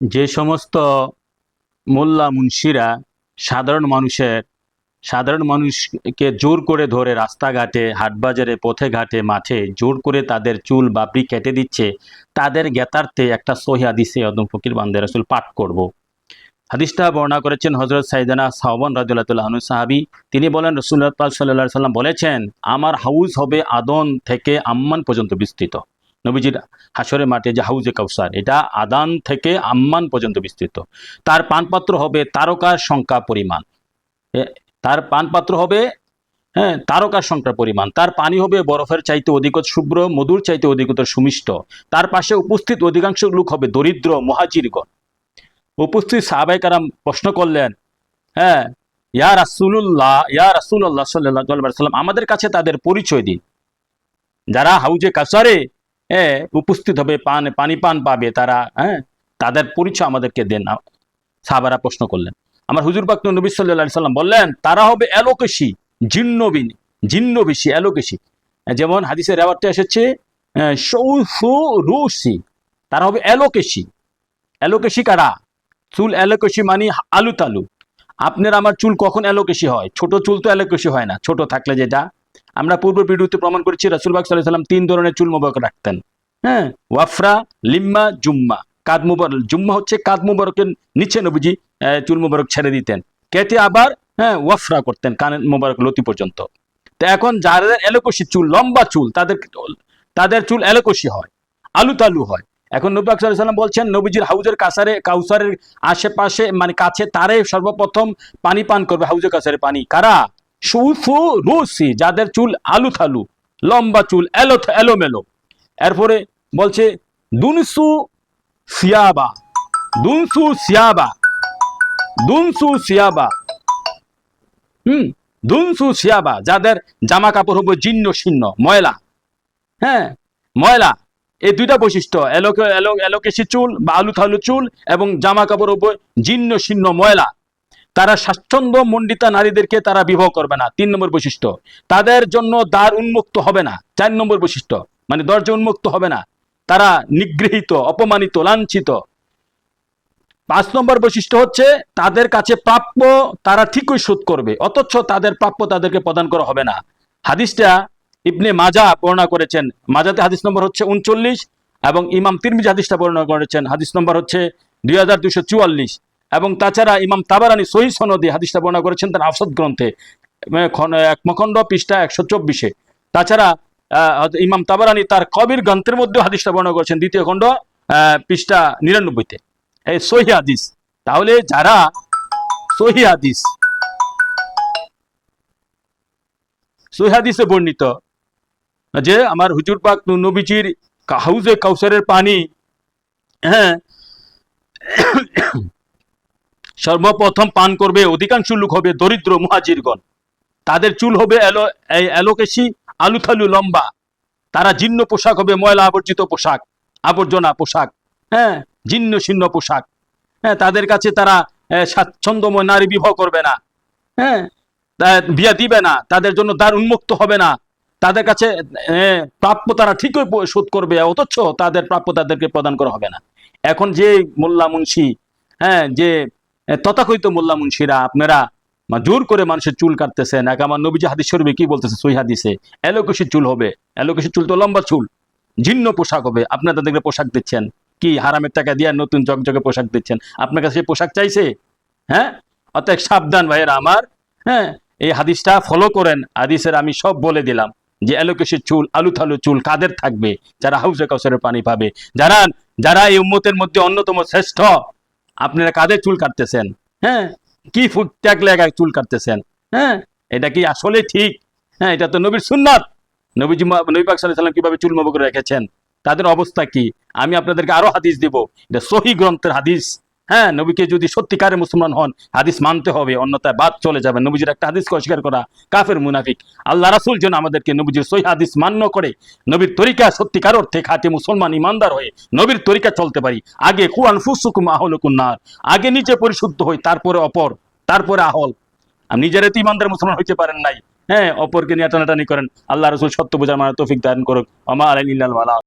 যে সমস্ত মোল্লা মুন্সিরা সাধারণ মানুষকে জোর করে ধরে রাস্তাঘাটে, হাটবাজারে, পথে ঘাটে, মাঠে জোর করে তাদের চুল বাবরি কেটে দিচ্ছে, তাদের জ্ঞাতার্থে একটা সহিহ হাদিসে আদম ফকির বান্দে রাসূল পাঠ করব। হাদিসটা বর্ণনা করেছেন হযরত সাইয়েদানা সাওবান রাদিয়াল্লাহু আনহু সাহাবী। তিনি বলেন, রাসূলুল্লাহ পাক সাল্লাল্লাহু আলাইহি সাল্লাম বলেছেন, আমার হাউজ হবে আদন থেকে আম্মান পর্যন্ত বিস্তৃত। নবীজির হাসরের মাঠে যে হাউজে কাউসার, এটা আদান থেকে আম্মান পর্যন্ত বিস্তৃত। তার পানপাত্র হবে তারকার সংখ্যা পরিমাণ। তার পানপাত্র হবে তারকার সংখ্যার পরিমাণ। তার পানি হবে বরফের চাইতে অধিকতর শুভ্র, মধুর চাইতে অধিকতর সুমিষ্ট। তার পাশে উপস্থিত অধিকাংশ লোক হবে দরিদ্র মুহাজিরগণ। উপস্থিত সাহাবায়ে কেরাম প্রশ্ন করলেন, ইয়া রাসূলুল্লাহ সাল্লাল্লাহু আলাইহি ওয়াসাল্লাম, আমাদের কাছে তাদের পরিচয় দিন। যারা হাউজে কাউসারে উপস্থিত হবে, পানি পান পাবে, তারা তাদের পরিচয় আমাদেরকে দেন। সাহাবারা প্রশ্ন করলেন। আমার হুজুর পাক নবী সাল্লাল্লাহু আলাইহি ওয়াসাল্লাম বললেন, তারা হবে এলোকেশী, জিন্নবেশী, এলোকেশী। যেমন হাদিসের রেওয়ায়তে এসেছে রুসি, তারা হবে এলোকেশী। এলোকেশী কারা? চুল এলোকেশী মানে আলু তালু। আপনার আমার চুল কখন এলোকেশী হয়? ছোট চুল তো এলোকেশী হয় না। ছোট থাকলে যেটা আমরা পূর্ব ভিডিওতে প্রমাণ করেছি, রাসূল পাক সাল্লাল্লাহু আলাইহি ওয়াসাল্লাম 3 ধরনের চুল মোবারক রাখতেন। ওয়াফরা, লিম্মা, জুম্মা। কাদ মুবারক, জুম্মা হচ্ছে কাদ মুবারকের নিচে নবীজি চুল মুবারক ছেড়ে দিতেন, কেটে আবার ওয়াফরা করতেন কানের মুবারক লতি পর্যন্ত। তো এখন যাদের এলোকোশি চুল, লম্বা চুল, তাদের চুল এলোকোশি হয়, আলু তালু হয়। এখন নবী পাক সাল্লাল্লাহু আলাইহি ওয়াসাল্লাম বলছেন, নবীজির হাউজের কাউসারের আশেপাশে মানে কাছে তারাই সর্বপ্রথম পানি পান করবে হাউজে কাউসারের পানি। কারা? সুফু রুসি, যাদের চুল আলু থালু, লম্বা চুল, এলোমেলো। এরপরে বলছে দুনসু সিয়াবা, দুনসু সিয়াবা, দুনসু সিয়াবা, দুনসু সিয়াবা, যাদের জামা কাপড় হবে জীর্ণ শীর্ণ, ময়লা। ময়লা। এই দুইটা বৈশিষ্ট্য, এলোকেশি চুল বা আলু থালু চুল এবং জামা কাপড় হবে জীর্ণ শীর্ণ, ময়লা। তারা স্বাচ্ছন্দ্য মণ্ডিতা নারীদেরকে তারা বিবাহ করবে না, 3 নম্বর বৈশিষ্ট্য। তাদের জন্য দ্বার উন্মুক্ত হবে না, 4 নম্বর বৈশিষ্ট্য, মানে দরজা উন্মুক্ত হবে না। তারা নিগৃহীত, অপমানিত, লাঞ্ছিত। 5 নম্বর বৈশিষ্ট্য হচ্ছে তাদের কাছে প্রাপ্য তারা ঠিকই শোধ করবে, অথচ তাদের প্রাপ্য তাদেরকে প্রদান করা হবে না। হাদিসটা ইবনে মাজাহ বর্ণনা করেছেন। মাজাতে হাদিস নম্বর হচ্ছে 39 এবং ইমাম তিরমিজি হাদিসটা বর্ণনা করেছেন, হাদিস নম্বর হচ্ছে 2244। এবং তাছাড়া ইমাম তাবারানী সহিহ সনদে হাদিসটা বর্ণনা করেছেন তার আফসাদ গ্রন্থে, একমখণ্ড পৃষ্ঠা 124-এ। তাছাড়া ইমাম তাবারানী তার কবির গ্রন্থের মধ্যে হাদিসটা বর্ণনা করেছেন, 2য় খণ্ড পৃষ্ঠা 99-তে। এই সহিহ হাদিস। তাহলে যারা সহিহ হাদিসে বর্ণিত যে আমার হুজুর পাক নবীজির হাউজে কাউসারের পানি সর্বপ্রথম পান করবে অধিকাংশ লোক হবে দরিদ্র মুহাজিরগণ। তাদের চুল হবে এলোকেশি, আলুথালু, লম্বা। তারা জীর্ণ পোশাক হবে, ময়লা আবর্জিত পোশাক, আবর্জনা পোশাক, জীর্ণ শীর্ণ পোশাক। তাদের কাছে তারা স্বাচ্ছন্দ্যময় নারী বিবাহ করবে না, বিয়া দিবে না, তাদের জন্য দ্বার উন্মুক্ত হবে না। তাদের কাছে প্রাপ্য তারা ঠিকই শোধ করবে, অথচ তাদের প্রাপ্য তাদেরকে প্রদান করা হবে না। এখন যে মোল্লা মুন্সি, যে তথাকথিত মোল্লা মুন্সিরা আপনারা জোর করে মানুষের চুল কাটতেছেন, এক আমার নবীজি হাদিস শরীফে কি বলতেছে, সহিহ হাদিসে, এলোকেশি চুল হবে। এলোকেশি চুল তো লম্বা চুল, জীর্ণ পোশাক হবে। আপনারা তাদেরকে পোশাক দিচ্ছেন কি? হারামের টাকা দিয়ে নতুন জগজগে পোশাক দিচ্ছেন। আপনার কাছে পোশাক চাইছে? অতএব সাবধান ভাইয়েরা আমার। এই হাদিসটা ফলো করেন। হাদিসের আমি সব বলে দিলাম যে এলোকেশি চুল, আলু থালু চুল কাদের থাকবে? যারা হাউজে কাউসারের পানি পাবে, যারা এই উম্মতের মধ্যে অন্যতম শ্রেষ্ঠ। আপনারা কাদের চুল কাটতেছেন? কি ফুট ত্যাগ লাগায় চুল কাটতেছেন? এটা কি আসলে ঠিক? এটা তো নবীর সুন্নাত। নবী পাক সাল্লাল্লাহু আলাইহি ওয়াসাল্লাম কিভাবে চুল মোবারক রেখেছেন, তাদের অবস্থা কি? আমি আপনাদেরকে আরো হাদিস দিব, এটা সহিহ গ্রন্থের হাদিস। নবীকে যদি সত্যিকারের মুসলমান হন, হাদিস মানতে হবে, অন্যথায় বাদ চলে যাবে। নবীজির একটা হাদিসকে অস্বীকার করা কাফের, মুনাফিক। আল্লাহ রাসূল যেন আমাদেরকে নবীজির সহিহ হাদিস মান্য করে নবীর তরিকা সত্যিকার অর্থে খাঁটি মুসলমান ইমানদার হয়ে নবীর তরিকা চলতে পারি। আগে কু আনফুসুকুম আহলুকুন নার, আগে নিজে পরিশুদ্ধ হই, তারপরে অপর, তারপরে আহল। আপনি নিজেরাই তো ইমানদার মুসলমান হইতে পারেন নাই, অপরকে নিয়ে টানাটানি করেন। আল্লাহ রাসূল সত্য বোঝার মানে তৌফিক দান করুক। ওয়া মা আলাইনা ইল্লাল বালাগ।